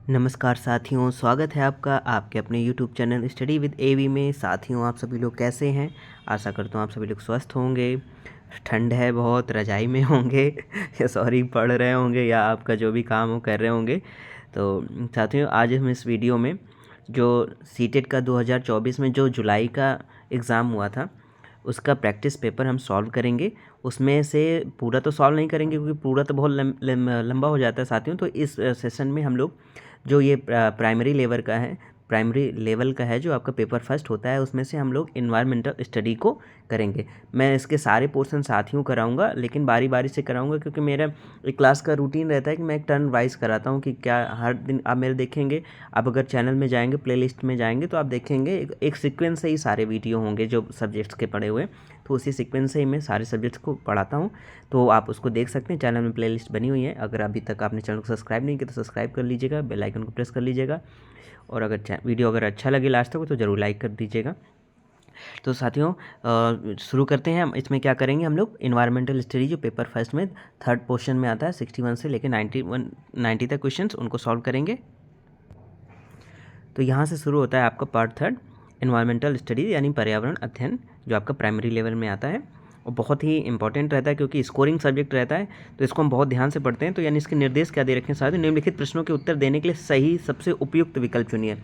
नमस्कार साथियों, स्वागत है आपका आपके अपने YouTube चैनल स्टडी विद एवी में। साथियों, आप सभी लोग कैसे हैं? आशा करता हूँ आप सभी लोग स्वस्थ होंगे। ठंड है बहुत, रजाई में होंगे या पढ़ रहे होंगे या आपका जो भी काम हो कर रहे होंगे। तो साथियों, आज हम इस वीडियो में जो सीटेट का 2024 में जो जुलाई का एग्ज़ाम हुआ था उसका प्रैक्टिस पेपर हम सॉल्व करेंगे। उसमें से पूरा तो सॉल्व नहीं करेंगे क्योंकि पूरा तो बहुत लंबा हो जाता है साथियों। तो इस सेशन में हम लोग जो ये प्राइमरी लेवल का है जो आपका पेपर फर्स्ट होता है, उसमें से हम लोग इन्वायरमेंटल स्टडी को करेंगे। मैं इसके सारे पोर्शन साथियों कराऊंगा, लेकिन बारी बारी से कराऊंगा क्योंकि मेरा एक क्लास का रूटीन रहता है कि मैं एक टर्न वाइज कराता हूं कि क्या हर दिन आप मेरे देखेंगे। आप अगर चैनल में जाएंगे, प्लेलिस्ट में जाएंगे तो आप देखेंगे एक सीक्वेंस से ही सारे वीडियो होंगे जो सब्जेक्ट्स के पढ़े हुए। तो उसी सीक्वेंस से ही मैं सारे सब्जेक्ट्स को पढ़ाता हूँ, तो आप उसको देख सकते हैं। चैनल में प्लेलिस्ट बनी हुई है। अगर अभी तक आपने चैनल को सब्सक्राइब नहीं किया तो सब्सक्राइब कर लीजिएगा, बेल आइकन को प्रेस कर लीजिएगा, और अगर वीडियो अगर अच्छा लगे लास्ट तक तो ज़रूर लाइक कर दीजिएगा। तो साथियों, शुरू करते हैं। हम इसमें क्या करेंगे, हम लोग इन्वायरमेंटल स्टडी जो पेपर फर्स्ट में थर्ड पोर्शन में आता है 61 से लेकर 90 तक क्वेश्चंस, उनको सॉल्व करेंगे। तो यहाँ से शुरू होता है आपका पार्ट थर्ड, इन्वायरमेंटल स्टडी यानी पर्यावरण अध्ययन, जो आपका प्राइमरी लेवल में आता है और बहुत ही इंपॉर्टेंट रहता है क्योंकि स्कोरिंग सब्जेक्ट रहता है। तो इसको हम बहुत ध्यान से पढ़ते हैं। तो यानी इसके निर्देश क्या दे रखे हैं साथियों, निम्नलिखित प्रश्नों के उत्तर देने के लिए सही सबसे उपयुक्त विकल्प चुनिए।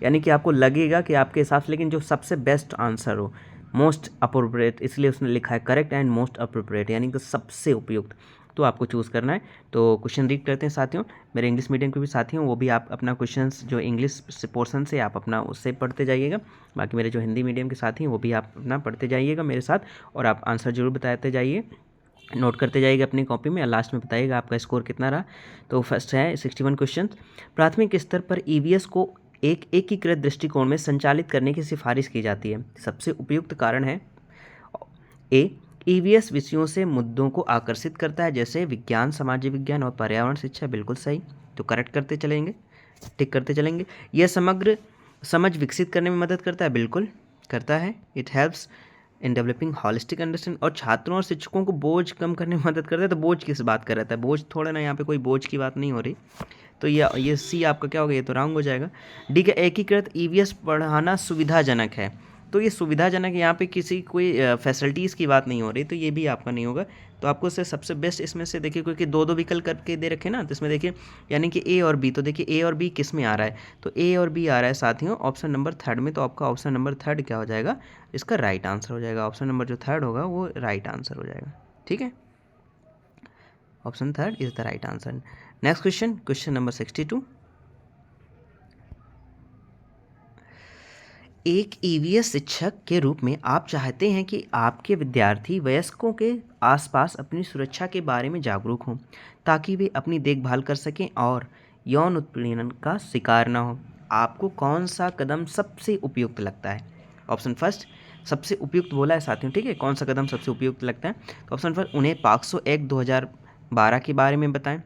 यानी कि आपको लगेगा कि आपके हिसाब से, लेकिन जो सबसे बेस्ट आंसर हो, मोस्ट अप्रोप्रिएट, इसलिए उसने लिखा है करेक्ट एंड मोस्ट अप्रोप्रिएट, यानी कि सबसे उपयुक्त, तो आपको चूज़ करना है। तो क्वेश्चन रीड करते हैं साथियों। मेरे इंग्लिश मीडियम के भी साथी हैं, वो भी आप अपना क्वेश्चंस जो इंग्लिश पोर्शन से आप अपना उससे पढ़ते जाइएगा। बाकी मेरे जो हिंदी मीडियम के साथी हैं वो भी आप अपना पढ़ते जाइएगा मेरे साथ, और आप आंसर जरूर बताते जाइए, नोट करते जाइएगा अपनी कॉपी में, और लास्ट में बताइएगा आपका स्कोर कितना रहा। तो फर्स्ट है 61 क्वेश्चन। प्राथमिक स्तर पर ईवीएस को एक एकीकृत दृष्टिकोण में संचालित करने की सिफारिश की जाती है। सबसे उपयुक्त कारण है ए, ईवीएस विषयों से मुद्दों को आकर्षित करता है, जैसे विज्ञान, सामाजिक विज्ञान और पर्यावरण शिक्षा। बिल्कुल सही, तो करेक्ट करते चलेंगे, टिक करते चलेंगे। यह समग्र समझ विकसित करने में मदद करता है। बिल्कुल करता है। It helps in developing holistic understanding, और छात्रों और शिक्षकों को बोझ कम करने में मदद करता है। तो बोझ किस बात कर रहा है, बोझ थोड़ा ना, यहाँ पे कोई बोझ की बात नहीं हो रही। तो ये सी आपका क्या होगा, ये तो रॉन्ग हो जाएगा। डी का एकीकृत ईवीएस पढ़ाना सुविधाजनक है। तो ये सुविधाजनक, यहाँ पे किसी कोई फैसिलिटीज़ की बात नहीं हो रही, तो ये भी आपका नहीं होगा। तो आपको से सबसे बेस्ट इसमें से देखिए, क्योंकि दो दो विकल्प करके दे रखे ना, तो इसमें देखिए यानी कि ए और बी। तो देखिए ए और बी किस में आ रहा है, तो ए और बी आ रहा है साथियों ऑप्शन नंबर थर्ड में। तो आपका ऑप्शन नंबर थर्ड क्या हो जाएगा, इसका राइट आंसर हो जाएगा। ऑप्शन नंबर जो थर्ड होगा वो राइट आंसर हो जाएगा। ठीक है, option third is the right answer. Next question, question number 62। एक ईवीएस शिक्षक के रूप में आप चाहते हैं कि आपके विद्यार्थी वयस्कों के आसपास अपनी सुरक्षा के बारे में जागरूक हों, ताकि वे अपनी देखभाल कर सकें और यौन उत्पीड़न का शिकार न हो। आपको कौन सा कदम सबसे उपयुक्त लगता है? ऑप्शन फर्स्ट, सबसे उपयुक्त बोला है साथियों, ठीक है, कौन सा कदम सबसे उपयुक्त लगता है? तो ऑप्शन फर्स्ट, उन्हें पॉक्सो एक्ट 2012 के बारे में बताएं।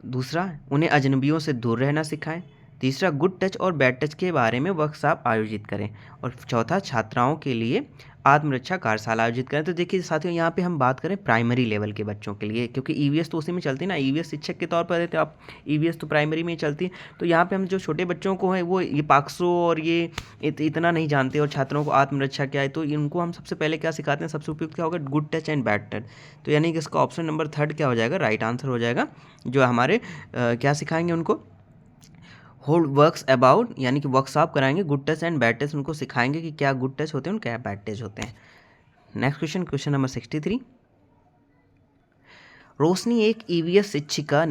दूसरा, उन्हें अजनबियों से दूर रहना सिखाएं। तीसरा, गुड टच और बैड टच के बारे में वर्कशॉप आयोजित करें। और चौथा, छात्राओं के लिए आत्मरक्षा कार्यशाला आयोजित करें। तो देखिए साथियों, यहाँ पे हम बात करें प्राइमरी लेवल के बच्चों के लिए, क्योंकि ईवीएस तो उसी में चलती है ना, ईवीएस शिक्षक के तौर पर रहते आप, ईवीएस तो प्राइमरी में ही चलती है। तो यहाँ पे हम जो छोटे बच्चों को है वो ये पाक्सो और ये इतना नहीं जानते, और छात्रों को आत्मरक्षा क्या है, तो इनको हम सबसे पहले क्या सिखाते हैं, सबसे उपयुक्त क्या होगा, good touch and bad touch. तो यानी कि इसका ऑप्शन नंबर थर्ड क्या हो जाएगा, राइट आंसर हो जाएगा। जो हमारे क्या सिखाएंगे उनको, होल्ड वर्क्स अबाउट, यानी कि वर्कशॉप कराएंगे, good touch and bad touch उनको सिखाएंगे कि क्या गुड टच होते हैं और क्या बैड टच होते हैं। Next question, question number 63। रोशनी एक ईवीएस शिक्षिका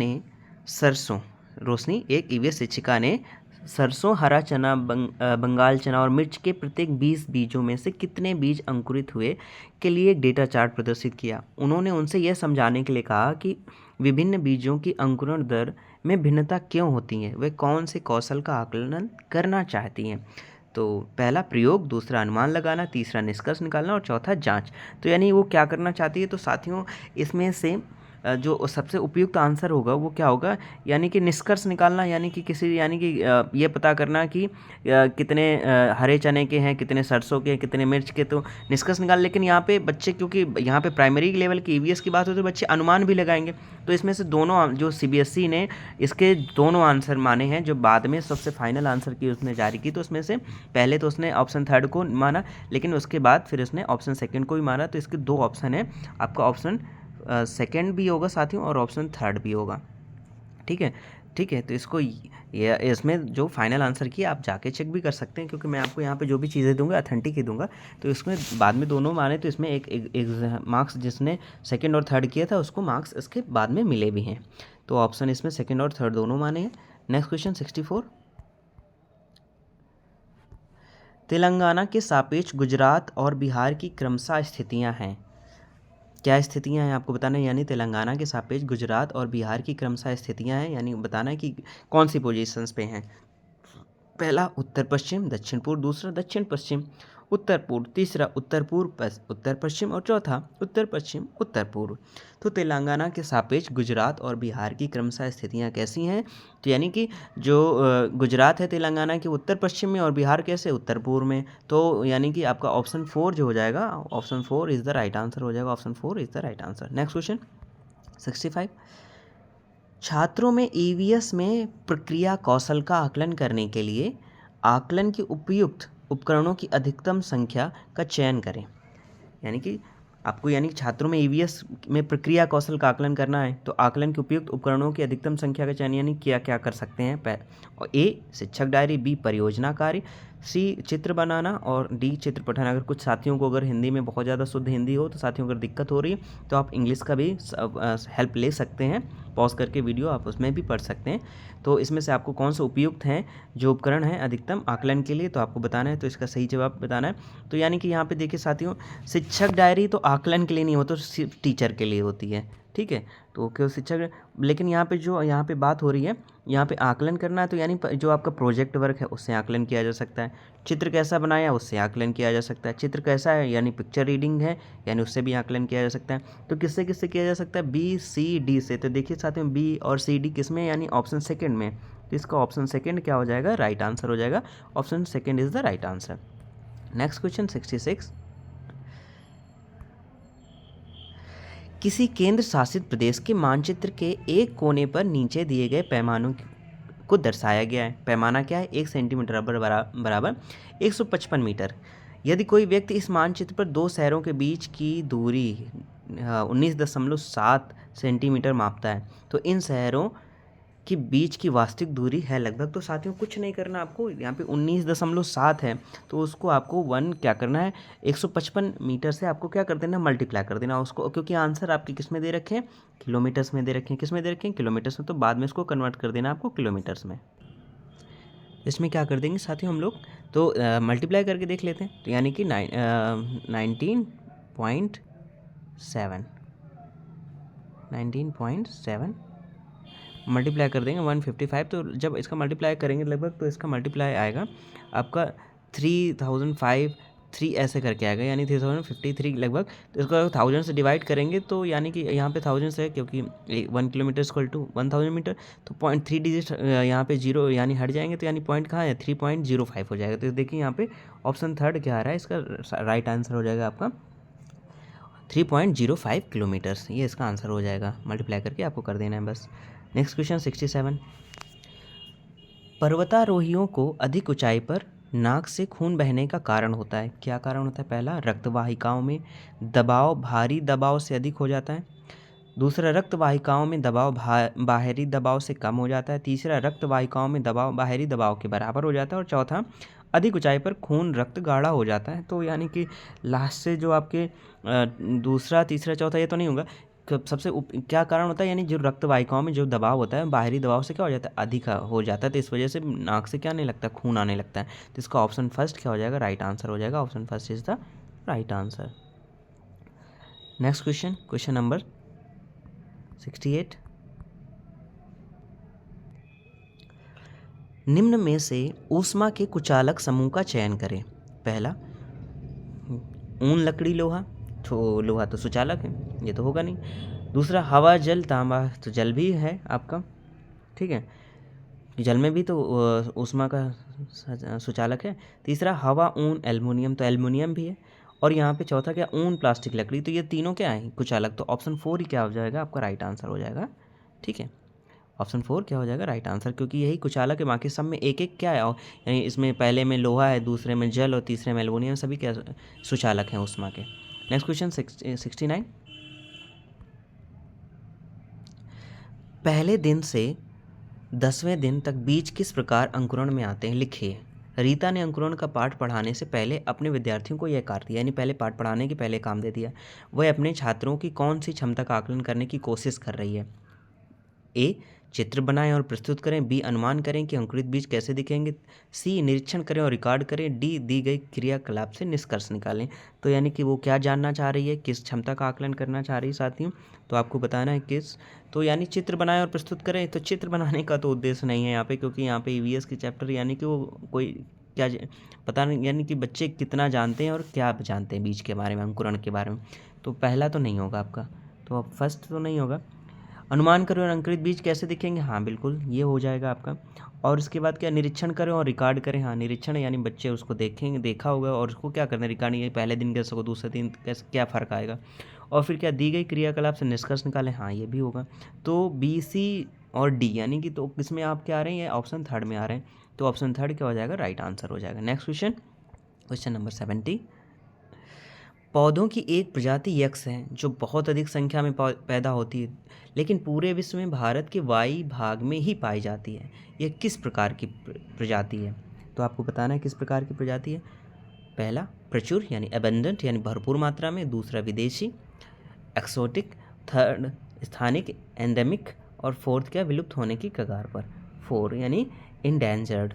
ने सरसों, हरा चना, बंगाल चना और मिर्च के प्रत्येक 20 बीजों में से कितने बीज अंकुरित हुए के लिए एक डेटा चार्ट प्रदर्शित किया। उन्होंने उनसे यह समझाने के लिए कहा कि विभिन्न बीजों की अंकुरण दर में भिन्नता क्यों होती है, वे कौन से कौशल का आकलन करना चाहती हैं। तो पहला प्रयोग, दूसरा अनुमान लगाना, तीसरा निष्कर्ष निकालना और चौथा जांच। तो यानी वो क्या करना चाहती है, तो साथियों इसमें से जो सबसे उपयुक्त आंसर होगा वो क्या होगा, यानी कि निष्कर्ष निकालना, यानी कि किसी, यानी कि ये पता करना कि कितने हरे चने के हैं, कितने सरसों के हैं, कितने मिर्च के, तो निष्कर्ष निकाल। लेकिन यहाँ पे बच्चे, क्योंकि यहाँ पे प्राइमरी लेवल की ईवीएस की बात होती है तो बच्चे अनुमान भी लगाएंगे, तो इसमें से दोनों जो सीबीएसई ने इसके दोनों आंसर माने हैं, जो बाद में सबसे फाइनल आंसर की उसने जारी की, तो उसमें से पहले तो उसने ऑप्शन थर्ड को माना, लेकिन उसके बाद फिर उसने ऑप्शन सेकंड को भी माना। तो इसके दो ऑप्शन है, आपका ऑप्शन सेकंड भी होगा साथियों और ऑप्शन थर्ड भी होगा। ठीक है, ठीक है। तो इसको ये इसमें जो फाइनल आंसर किया आप जाके चेक भी कर सकते हैं, क्योंकि मैं आपको यहाँ पे जो भी चीज़ें दूंगा अथेंटिक ही दूंगा। तो इसमें बाद में दोनों माने, तो इसमें एक मार्क्स जिसने सेकंड और थर्ड किया था उसको मार्क्स इसके बाद में मिले भी हैं। तो ऑप्शन इसमें सेकंड और थर्ड दोनों माने हैं। नेक्स्ट क्वेश्चन 64, तेलंगाना के सापेक्ष गुजरात और बिहार की क्रमशः स्थितियाँ हैं। क्या स्थितियां हैं आपको बताना है, यानी तेलंगाना के सापेक्ष गुजरात और बिहार की क्रमशः स्थितियां हैं, यानी बताना है कि कौन सी पोजीशंस पे हैं। पहला उत्तर पश्चिम दक्षिण पूर्व, दूसरा दक्षिण पश्चिम उत्तर पूर्व, तीसरा उत्तर पूर्व उत्तर पश्चिम और चौथा उत्तर पश्चिम उत्तर पूर्व। तो तेलंगाना के सापेक्ष गुजरात और बिहार की क्रमशः स्थितियां कैसी हैं, तो यानी कि जो गुजरात है तेलंगाना के उत्तर पश्चिम में और बिहार कैसे उत्तर पूर्व में। तो यानी कि आपका ऑप्शन 4 जो हो जाएगा, option 4 is the right answer हो जाएगा, option 4 is the right answer. Next question 65, छात्रों में ईवीएस में प्रक्रिया कौशल का आकलन करने के लिए आकलन के उपयुक्त उपकरणों की अधिकतम संख्या का चयन करें। यानी कि आपको, यानी छात्रों में ईवीएस में प्रक्रिया कौशल का आकलन करना है, तो आकलन के उपयुक्त उपकरणों की अधिकतम संख्या का चयन यानी क्या क्या कर सकते हैं। और ए शिक्षक डायरी, बी परियोजना कार्य, सी चित्र बनाना और डी चित्र पठन। अगर कुछ साथियों को अगर हिंदी में बहुत ज़्यादा शुद्ध हिंदी हो, तो साथियों अगर दिक्कत हो रही है तो आप इंग्लिश का भी हेल्प ले सकते हैं, पॉज करके वीडियो आप उसमें भी पढ़ सकते हैं। तो इसमें से आपको कौन सा उपयुक्त हैं जो उपकरण हैं अधिकतम आकलन के लिए, तो आपको बताना है, तो इसका सही जवाब बताना है। तो यानी कि यहाँ पे देखिए साथियों, शिक्षक डायरी तो आकलन के लिए नहीं होती, तो सिर्फ टीचर के लिए होती है। ठीक है, तो क्यों शिक्षक, लेकिन यहाँ पे जो यहाँ पे बात हो रही है, यहाँ पे आकलन करना है, तो यानी जो आपका प्रोजेक्ट वर्क है उससे आकलन किया जा सकता है। चित्र कैसा बनाया उससे आकलन किया जा सकता है। चित्र कैसा है यानी पिक्चर रीडिंग है, यानी उससे भी आकलन किया जा सकता है। तो किससे किससे किया जा सकता है, बी सी डी से। तो देखिए साथियों, बी और सी डी किस में, यानी ऑप्शन सेकंड में। तो इसका ऑप्शन सेकंड क्या हो जाएगा, राइट आंसर हो जाएगा, option second is the right answer. Next question 66, किसी केंद्र शासित प्रदेश के मानचित्र के एक कोने पर नीचे दिए गए पैमानों को दर्शाया गया है। पैमाना क्या है, 1 सेंटीमीटर बराबर 155 मीटर। यदि कोई व्यक्ति इस मानचित्र पर दो शहरों के बीच की दूरी 19.7 सेंटीमीटर मापता है, तो इन शहरों के बीच की वास्तविक दूरी है लगभग। तो साथियों कुछ नहीं करना आपको, यहाँ पे 19.7 है, तो उसको आपको 1 क्या करना है, 155 मीटर से आपको क्या कर देना, मल्टीप्लाई कर देना उसको, क्योंकि आंसर आपके किस में दे रखे हैं, किलोमीटर्स में दे रखे हैं। किस में दे रखे हैं, किलोमीटर्स में। तो बाद में इसको कन्वर्ट कर देना आपको किलोमीटर्स में। इसमें क्या कर देंगे साथियों हम लोग, तो मल्टीप्लाई करके देख लेते हैं। तो यानी कि 19.7 मल्टीप्लाई कर देंगे 155। तो जब इसका मल्टीप्लाई करेंगे लगभग, तो इसका मल्टीप्लाई आएगा आपका 3005 ऐसे करके आएगा, यानी 3053 लगभग। तो इसको 1000 से डिवाइड करेंगे, तो यानी कि यहाँ पे 1000 से, क्योंकि 1 किलोमीटर इक्वल टू 1000 मीटर, तो 0.3 डिजिट यहाँ पे जीरो यानी हट जाएंगे, तो यानी पॉइंट कहाँ है, 3.05 हो जाएगा। तो देखिए यहाँ पे ऑप्शन थर्ड क्या आ रहा है, इसका राइट आंसर हो जाएगा आपका 3.05 किलोमीटर्स। ये इसका आंसर हो जाएगा, मल्टीप्लाई करके आपको कर देना है बस। नेक्स्ट क्वेश्चन 67, पर्वतारोहियों को अधिक ऊंचाई पर नाक से खून बहने का कारण होता है। क्या कारण होता है, पहला रक्त वाहिकाओं में दबाव भारी दबाव से अधिक हो जाता है, दूसरा रक्त वाहिकाओं में दबाव बाहरी दबाव से कम हो जाता है, तीसरा रक्त वाहिकाओं में दबाव बाहरी दबाव के बराबर हो जाता है, और चौथा अधिक ऊंचाई पर खून रक्त गाढ़ा हो जाता है। तो यानी कि लास्ट से जो आपके दूसरा तीसरा चौथा ये तो नहीं होगा, सबसे क्या कारण होता है, यानी जो रक्त वाहिकाओं में जो दबाव होता है बाहरी दबाव से क्या हो जाता है, अधिक हो जाता है, तो इस वजह से नाक से क्या नहीं लगता, खून आने लगता है। तो इसका ऑप्शन फर्स्ट क्या हो जाएगा, राइट आंसर हो जाएगा, option first is the right answer. Next question, question number 68, निम्न में से ऊष्मा के कुचालक समूह का चयन करें। पहला ऊन लकड़ी लोहा, तो लोहा तो सुचालक है, ये तो होगा नहीं। दूसरा हवा जल तांबा, तो जल भी है आपका, ठीक है, जल में भी तो ऊष्मा का सुचालक है। तीसरा हवा ऊन एल्युमिनियम, तो एल्युमिनियम भी है। और यहाँ पे चौथा क्या, ऊन प्लास्टिक लकड़ी, तो ये तीनों क्या है कुचालक, तो ऑप्शन 4 ही क्या हो जाएगा आपका राइट आंसर हो जाएगा, ठीक है। ऑप्शन 4 क्या हो जाएगा राइट आंसर, क्योंकि यही कुचालक है, बाकी सब में एक एक क्या है, यानी इसमें पहले में लोहा है, दूसरे में जल और तीसरे में एल्युमिनियम, सभी क्या सुचालक हैं ऊष्मा के। Next question 69। पहले दिन से 10वें दिन तक बीज किस प्रकार अंकुरण में आते हैं, लिखिए। रीता ने अंकुरण का पाठ पढ़ाने से पहले अपने विद्यार्थियों को यह कार्य दिया, यानी पहले पाठ पढ़ाने के पहले काम दे दिया। वह अपने छात्रों की कौन सी क्षमता का आकलन करने की कोशिश कर रही है। ए, चित्र बनाएं और प्रस्तुत करें। बी, अनुमान करें कि अंकुरित बीज कैसे दिखेंगे। सी, निरीक्षण करें और रिकॉर्ड करें। डी, दी गई क्रियाकलाप से निष्कर्ष निकालें। तो यानी कि वो क्या जानना चाह रही है, किस क्षमता का आकलन करना चाह रही है साथियों, तो आपको बताना है किस। तो यानी चित्र बनाएं और प्रस्तुत करें, तो चित्र बनाने का तो उद्देश्य नहीं है यहाँ पे, क्योंकि यहाँ पे ईवीएस की चैप्टर यानी कि वो कोई क्या पता नहीं, यानी कि बच्चे कितना जानते हैं और क्या जानते हैं बीज के बारे में, अंकुरण के बारे में। तो पहला तो नहीं होगा आपका, तो अब फर्स्ट तो नहीं होगा। अनुमान करें और अंकुरित बीज कैसे दिखेंगे, हाँ बिल्कुल ये हो जाएगा आपका। और उसके बाद क्या, निरीक्षण करें और रिकॉर्ड करें, हाँ निरीक्षण यानी बच्चे उसको देखेंगे, देखा होगा और उसको क्या करना है, रिकॉर्ड, ये पहले दिन कैसे हो, दूसरे दिन कैसे, क्या फ़र्क आएगा। और फिर क्या, दी गई क्रियाकलाप से निष्कर्ष निकालें, हाँ ये भी होगा। तो बी, सी और डी, यानी कि तो किसमें आप क्या आ रहे हैं, ऑप्शन 3 में आ रहे हैं, तो ऑप्शन 3 क्या हो जाएगा राइट आंसर हो जाएगा। Next question, question number 70। पौधों की एक प्रजाति यक्ष है जो बहुत अधिक संख्या में पैदा होती है, लेकिन पूरे विश्व में भारत के वायी भाग में ही पाई जाती है। यह किस प्रकार की प्रजाति है, तो आपको बताना है किस प्रकार की प्रजाति है। पहला प्रचुर यानी एबंडेंट यानी भरपूर मात्रा में। दूसरा विदेशी एक्सोटिक। थर्ड स्थानिक एंडेमिक। और फोर्थ क्या, विलुप्त होने की कगार पर। 4 यानी इंडेंजर्ड।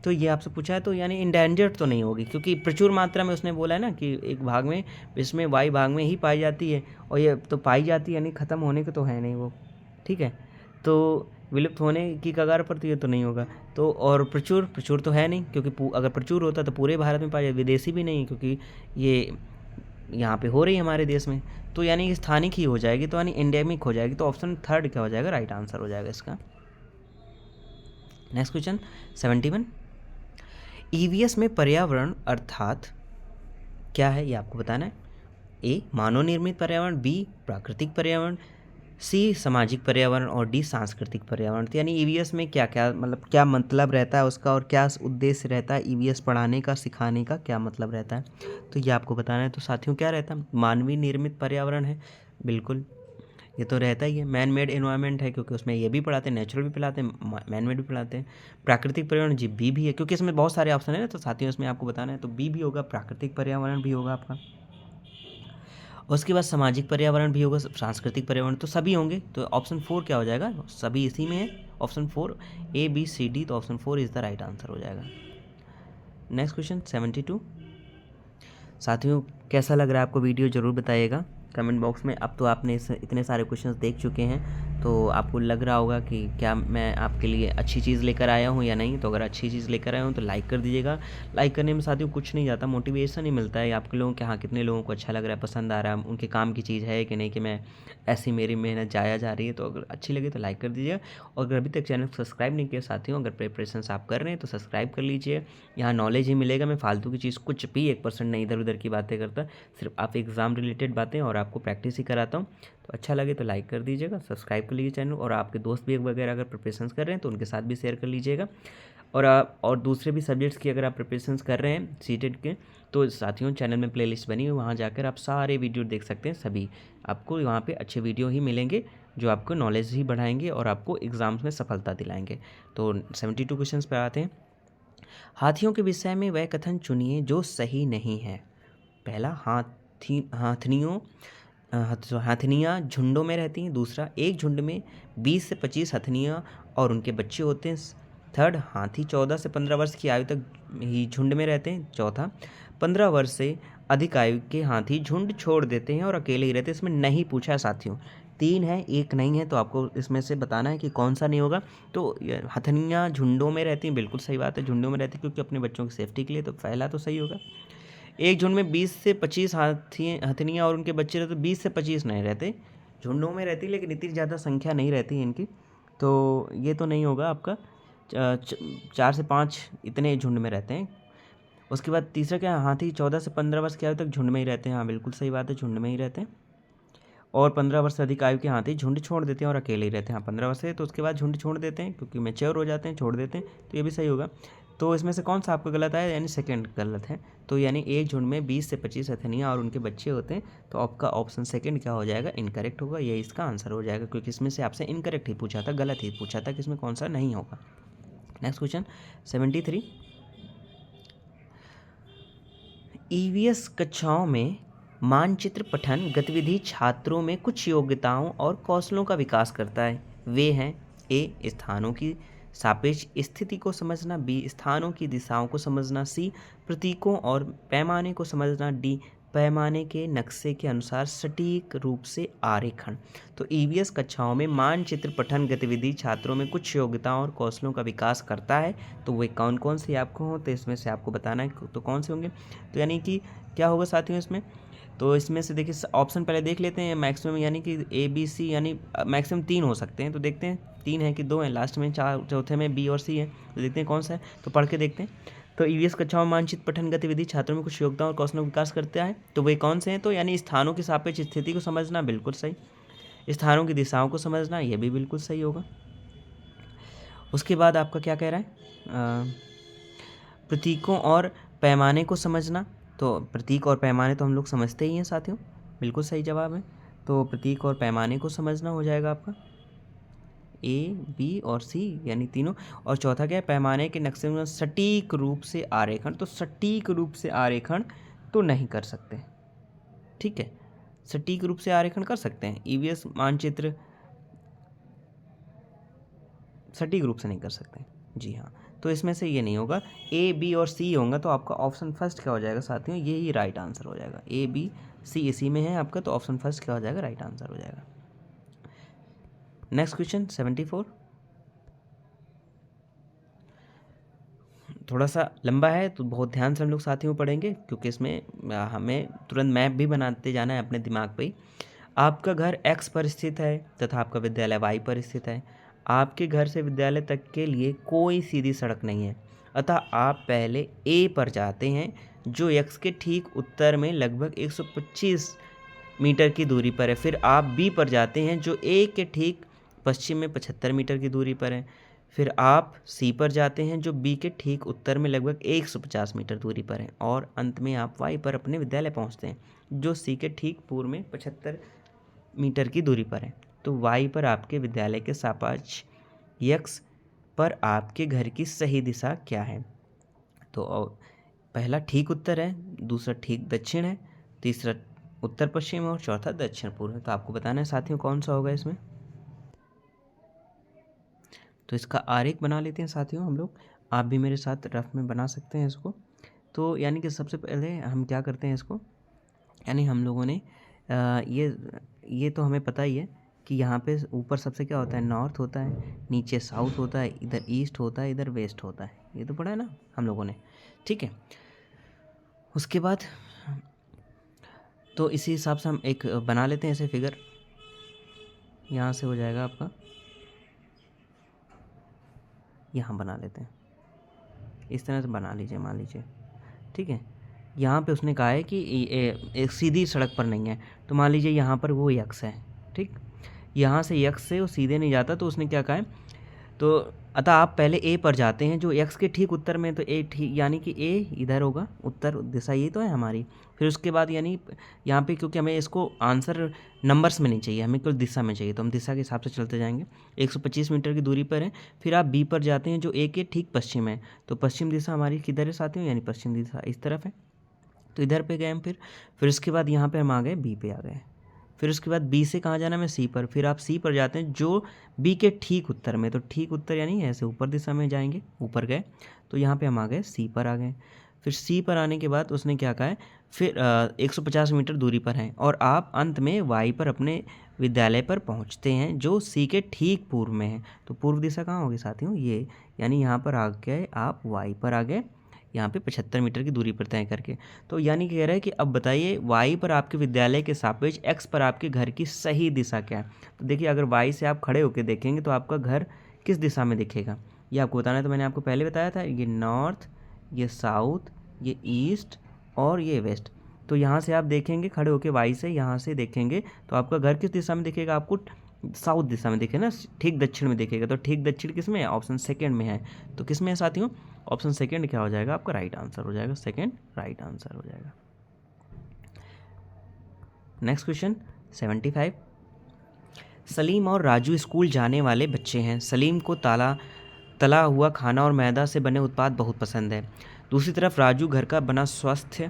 तो ये आपसे पूछा है, तो यानी इंडेंजर्ड तो नहीं होगी, क्योंकि प्रचुर मात्रा में उसने बोला है ना कि एक भाग में, इसमें वायु भाग में ही पाई जाती है, और ये तो पाई जाती है यानी ख़त्म होने के तो है नहीं वो, ठीक है। तो विलुप्त होने की कगार पर, तो ये तो नहीं होगा। तो और प्रचुर तो है नहीं, क्योंकि अगर प्रचुर होता तो पूरे भारत में पाया जाए। विदेशी भी नहीं, क्योंकि ये यहाँ पे हो रही है हमारे देश में, तो यानी स्थानिक ही हो जाएगी, तो यानी एंडेमिक हो जाएगी। तो ऑप्शन 3 क्या हो जाएगा राइट आंसर हो जाएगा इसका। Next question 71। ईवीएस में पर्यावरण अर्थात क्या है, ये आपको बताना है। ए, मानव निर्मित पर्यावरण। बी, प्राकृतिक पर्यावरण। सी, सामाजिक पर्यावरण। और डी, सांस्कृतिक पर्यावरण। तो यानी ईवीएस में क्या क्या मतलब क्या मतलब रहता है उसका, और क्या उद्देश्य रहता है ईवीएस पढ़ाने का, सिखाने का क्या मतलब रहता है, तो ये आपको बताना है। तो साथियों क्या रहता है, मानवीय निर्मित पर्यावरण है, बिल्कुल ये तो रहता ही है। मैन मेड एनवायरनमेंट है, क्योंकि उसमें ये भी पढ़ाते हैं, नेचुरल भी पढ़ाते हैं, मैन मेड भी पढ़ाते हैं। प्राकृतिक पर्यावरण जी बी भी है, क्योंकि इसमें बहुत सारे ऑप्शन है ना, तो साथियों इसमें आपको बताना है, तो बी भी होगा, प्राकृतिक पर्यावरण भी होगा आपका। उसके बाद सामाजिक पर्यावरण भी होगा, सांस्कृतिक पर्यावरण, तो सभी होंगे। तो ऑप्शन 4 क्या हो जाएगा, सभी इसी में है, option 4 A B C D, तो option 4 is the right answer हो जाएगा। Next question 72। साथियों कैसा लग रहा है आपको वीडियो, ज़रूर बताइएगा कमेंट बॉक्स में। अब तो आपने इतने सारे क्वेश्चंस देख चुके हैं, तो आपको लग रहा होगा कि क्या मैं आपके लिए अच्छी चीज़ लेकर आया हूँ या नहीं। तो अगर अच्छी चीज़ लेकर आया हूँ तो लाइक कर दीजिएगा। लाइक करने में साथियों कुछ नहीं जाता, मोटिवेशन ही मिलता है आपके लोगों के, हाँ कितने लोगों को अच्छा लग रहा है, पसंद आ रहा है, उनके काम की चीज़ है कि नहीं, कि मैं ऐसी मेरी मेहनत जाया जा रही है। तो अगर अच्छी लगे तो लाइक कर दीजिएगा, और अगर अभी तक चैनल को सब्सक्राइब नहीं किया साथियों, अगर प्रिपरेशंस आप कर रहे हैं तो सब्सक्राइब कर लीजिए। यहाँ नॉलेज ही मिलेगा, मैं फालतू की चीज़ कुछ भी 1% नहीं इधर उधर की बातें करता, सिर्फ आप एग्ज़ाम रिलेटेड बातें और आपको प्रैक्टिस ही कराता हूँ। तो अच्छा लगे तो लाइक कर दीजिएगा, सब्सक्राइब कर लीजिए चैनल, और आपके दोस्त भी वगैरह अगर प्रिपरेशंस कर रहे हैं तो उनके साथ भी शेयर कर लीजिएगा। और दूसरे भी सब्जेक्ट्स की अगर आप प्रिपरेशंस कर रहे हैं सीटेट के, तो साथियों चैनल में प्लेलिस्ट बनी हुई, वहाँ जाकर आप सारे वीडियो देख सकते हैं। सभी आपको वहाँ पे अच्छे वीडियो ही मिलेंगे जो आपको नॉलेज ही बढ़ाएंगे और आपको एग्ज़ाम्स में सफलता दिलाएंगे। तो 72 क्वेश्चंस पे आते हैं। हाथियों के विषय में वह कथन चुनिए जो सही नहीं है। पहला, हथनियाँ झुंडों में रहती हैं। दूसरा, एक झुंड में 20 से 25 हथनियाँ और उनके बच्चे होते हैं। थर्ड, हाथी 14 से 15 वर्ष की आयु तक ही झुंड में रहते हैं। चौथा, 15 वर्ष से अधिक आयु के हाथी झुंड छोड़ देते हैं और अकेले ही रहते हैं। इसमें नहीं पूछा है साथियों, 3 है, एक नहीं है, तो आपको इसमें से बताना है कि कौन सा नहीं होगा। तो हथनियाँ झुंडों में रहती हैं, बिल्कुल सही बात है, झुंडों में रहती हैं क्योंकि अपने बच्चों की सेफ्टी के लिए, तो पहला तो सही होगा। एक झुंड में 20 से 25 हथनियाँ और उनके बच्चे रहते, 20 से 25 नहीं रहते, झुंडों में रहती है लेकिन इतनी ज़्यादा संख्या नहीं रहती है इनकी, तो ये तो नहीं होगा आपका। 4 से 5 इतने झुंड में रहते हैं। उसके बाद तीसरा क्या, हाथी 14 से 15 वर्ष की आयु तक झुंड में ही रहते हैं। हाँ बिल्कुल सही बात है, झुंड में ही रहते हैं। और 15 वर्ष से अधिक आयु के हाथी झुंड छोड़ देते हैं और अकेले ही रहते हैं। हाँ 15 वर्ष से तो उसके बाद झुंड छोड़ देते हैं क्योंकि मैच्योर हो जाते हैं, छोड़ देते हैं, तो ये भी सही होगा। तो इसमें से कौन सा आपका गलत है, यानी सेकंड गलत है। तो यानी एक झुंड में 20 से 25 हथिनियाँ और उनके बच्चे होते हैं, तो आपका ऑप्शन सेकंड क्या हो जाएगा, इनकरेक्ट होगा। ये इसका आंसर हो जाएगा क्योंकि इसमें से आपसे इनकरेक्ट ही पूछा था, गलत ही पूछा था कि इसमें कौन सा नहीं होगा। नेक्स्ट क्वेश्चन 73, ईवीएस कक्षाओं में मानचित्र पठन गतिविधि छात्रों में कुछ योग्यताओं और कौशलों का विकास करता है। वे हैं, ए स्थानों की सापेक्ष स्थिति को समझना, बी स्थानों की दिशाओं को समझना, सी प्रतीकों और पैमाने को समझना, डी पैमाने के नक्शे के अनुसार सटीक रूप से आरेखन। तो ईवीएस कक्षाओं में मानचित्र पठन गतिविधि छात्रों में कुछ योग्यताओं और कौशलों का विकास करता है। तो वे कौन कौन से आपको हो, तो इसमें से आपको बताना है तो कौन से होंगे। तो यानी कि क्या होगा साथियों इसमें, तो इसमें से देखिए ऑप्शन पहले देख लेते हैं। मैक्सिमम यानी कि ए बी सी, यानी मैक्सिमम 3 हो सकते हैं, तो देखते हैं 3 है कि 2 हैं, लास्ट में चौथे में बी और सी है, तो देखते हैं कौन सा है, तो पढ़ के देखते हैं। तो ईवीएस कक्षाओं में मानचित्र पठन गतिविधि छात्रों में कुछ योग्यता और कौशलों का विकास करता है, तो वे कौन से हैं, तो यानी स्थानों की सापेक्ष स्थिति को समझना, बिल्कुल सही। स्थानों की दिशाओं को समझना, ये भी बिल्कुल सही होगा। उसके बाद आपका क्या कह रहा है, प्रतीकों और पैमाने को समझना। तो प्रतीक और पैमाने तो हम लोग समझते ही हैं साथियों, बिल्कुल सही जवाब है। तो प्रतीक और पैमाने को समझना हो जाएगा आपका ए, बी और सी, यानी तीनों। और चौथा क्या है, पैमाने के नक्शे में सटीक रूप से आरेखन। तो सटीक रूप से आरेखन तो नहीं कर सकते, ठीक है। सटीक रूप से आरेखन कर सकते हैं, ईवीएस मानचित्र सटीक रूप से नहीं कर सकते, जी हाँ। तो इसमें से ये नहीं होगा, ए बी और सी होगा, तो आपका ऑप्शन फर्स्ट क्या हो जाएगा साथियों, ये ही राइट आंसर हो जाएगा। ए बी सी इसी में है आपका, तो ऑप्शन फर्स्ट क्या हो जाएगा, राइट आंसर हो जाएगा। नेक्स्ट क्वेश्चन 74, थोड़ा सा लंबा है तो बहुत ध्यान से हम लोग साथियों पढ़ेंगे क्योंकि इसमें हमें तुरंत मैप भी बनाते जाना है अपने दिमाग पे ही। आपका घर एक्स पर स्थित है तथा आपका विद्यालय वाई पर स्थित है। आपके घर से विद्यालय तक के लिए कोई सीधी सड़क नहीं है, अतः आप पहले ए पर जाते हैं जो एक्स के ठीक उत्तर में लगभग 125 मीटर की दूरी पर है। फिर आप बी पर जाते हैं जो ए के ठीक पश्चिम में 75 मीटर की दूरी पर है। फिर आप सी पर जाते हैं जो बी के ठीक उत्तर में लगभग 150 मीटर दूरी पर है। और अंत में आप वाई पर अपने विद्यालय पहुंचते हैं जो सी के ठीक पूर्व में 75 मीटर की दूरी पर है। तो वाई पर आपके विद्यालय के सापेक्ष एक्स पर आपके घर की सही दिशा क्या है। तो पहला ठीक उत्तर है, दूसरा ठीक दक्षिण है, तीसरा उत्तर पश्चिम और चौथा दक्षिण पूर्व है। तो आपको बताना है साथियों कौन सा होगा इसमें। तो इसका आरेख बना लेते हैं साथियों हम लोग, आप भी मेरे साथ रफ में बना सकते हैं इसको। तो यानी कि सबसे पहले हम क्या करते हैं इसको, यानी हम लोगों ने ये तो हमें पता ही है कि यहाँ पे ऊपर सबसे क्या होता है, नॉर्थ होता है, नीचे साउथ होता है, इधर ईस्ट होता है, इधर वेस्ट होता है, ये तो पढ़ा है ना हम लोगों ने, ठीक है। उसके बाद तो इसी हिसाब से हम एक बना लेते हैं ऐसे फिगर, यहाँ से हो जाएगा आपका, यहाँ बना लेते हैं, इस तरह से बना लीजिए, मान लीजिए, ठीक है। यहाँ पे उसने कहा है कि एक सीधी सड़क पर नहीं है, तो मान लीजिए यहाँ पर वो यक्स है, ठीक, यहाँ से यक्स से वो सीधे नहीं जाता, तो उसने क्या कहा है, तो अतः आप पहले ए पर जाते हैं जो एक्स के ठीक उत्तर में, तो ए ठीक यानी कि ए इधर होगा, उत्तर दिशा ये तो है हमारी। फिर उसके बाद यानी यहाँ पे क्योंकि हमें इसको आंसर नंबर्स में नहीं चाहिए, हमें केवल दिशा में चाहिए, तो हम दिशा के हिसाब से चलते जाएंगे। 125 मीटर की दूरी पर है। फिर आप बी पर जाते हैं जो ए के ठीक पश्चिम है, तो पश्चिम दिशा हमारी किधर है साथियों, यानी पश्चिम दिशा इस तरफ है, तो इधर पे गए हम। फिर उसके बाद यहाँ पे हम आ गए बी पे आ गए। फिर उसके बाद बी से कहाँ जाना है, मैं सी पर। फिर आप सी पर जाते हैं जो बी के ठीक उत्तर में, तो ठीक उत्तर यानी ऐसे ऊपर दिशा में जाएंगे, ऊपर गए, तो यहाँ पे हम आ गए सी पर आ गए। फिर सी पर आने के बाद उसने क्या कहा है, फिर 150 मीटर दूरी पर हैं और आप अंत में वाई पर अपने विद्यालय पर पहुँचते हैं जो सी के ठीक पूर्व में है। तो पूर्व दिशा कहाँ होगी साथियों, ये, यानी यहाँ पर आ गए आप वाई पर आ गए, यहाँ पे 75 मीटर की दूरी पर तय करके। तो यानी कह रहा है कि अब बताइए y पर आपके विद्यालय के सापेक्ष x पर आपके घर की सही दिशा क्या है। तो देखिए अगर y से आप खड़े होकर देखेंगे तो आपका घर किस दिशा में दिखेगा ये आपको बताना है। तो मैंने आपको पहले बताया था ये नॉर्थ, ये साउथ, ये ईस्ट और ये वेस्ट। तो यहाँ से आप देखेंगे खड़े होकर y से यहाँ से देखेंगे तो आपका घर किस दिशा में दिखेगा, आपको साउथ दिशा में दिखेगा ना, ठीक दक्षिण में दिखेगा। तो ठीक दक्षिण किस में है, ऑप्शन सेकंड में है। तो किस में है साथियों, ऑप्शन सेकंड क्या हो जाएगा आपका राइट आंसर हो जाएगा, सेकंड राइट आंसर हो जाएगा। Next question 75। सलीम और राजू स्कूल जाने वाले बच्चे हैं। सलीम को तला हुआ खाना और मैदा से बने उत्पाद बहुत पसंद है। दूसरी तरफ राजू घर का बना स्वस्थ